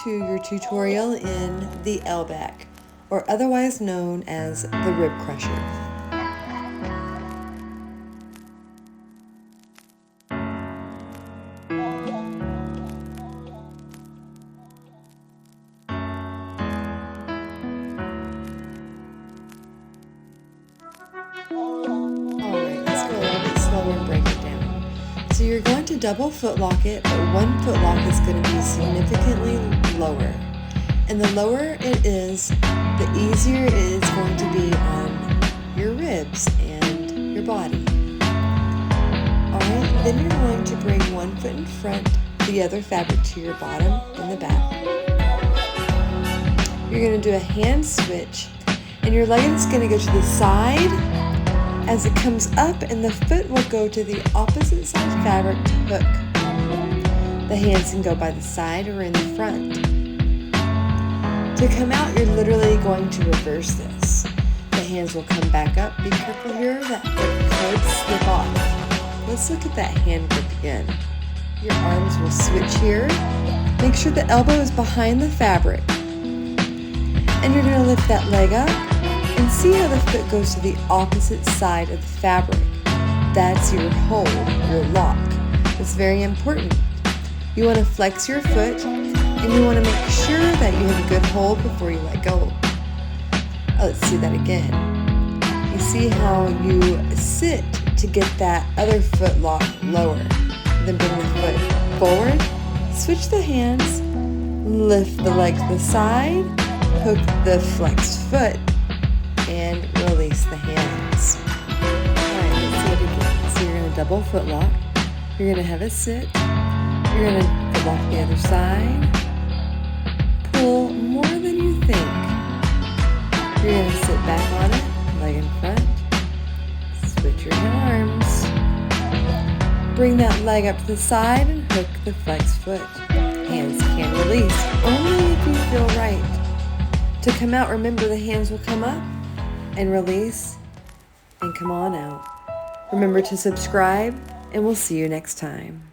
to your tutorial in the L-back, or otherwise known as the rib crusher. Alright, let's go a little bit slower and break it down. So you're going to double footlock it, but one footlock is going to be significantly lower. And the lower it is, the easier it is going to be on your ribs and your body. Alright, then you're going to bring one foot in front, the other fabric to your bottom and the back. You're going to do a hand switch, and your leg is going to go to the side as it comes up, and the foot will go to the opposite side fabric to hook. The hands can go by the side or in the front. To come out, you're literally going to reverse this. The hands will come back up. Be careful here, that foot could slip off. Let's look at that hand grip again. Your arms will switch here. Make sure the elbow is behind the fabric. And you're going to lift that leg up and see how the foot goes to the opposite side of the fabric. That's your hold, your lock. It's very important. You want to flex your foot, and you want to make sure that you have a good hold before you let go. Let's see that again. You see how you sit to get that other foot lock lower. Then bring the foot forward, switch the hands, lift the leg to the side, hook the flexed foot, and release the hands. Alright, let's see it again. So you're going to double foot lock. You're going to have it sit. You're going to foot lock the other side. Pull more than you think. You're going to sit back on it, leg in front. Switch your arms. Bring that leg up to the side and hook the flexed foot. Hands can release, only if you feel right. To come out, remember the hands will come up and release and come on out. Remember to subscribe, and we'll see you next time.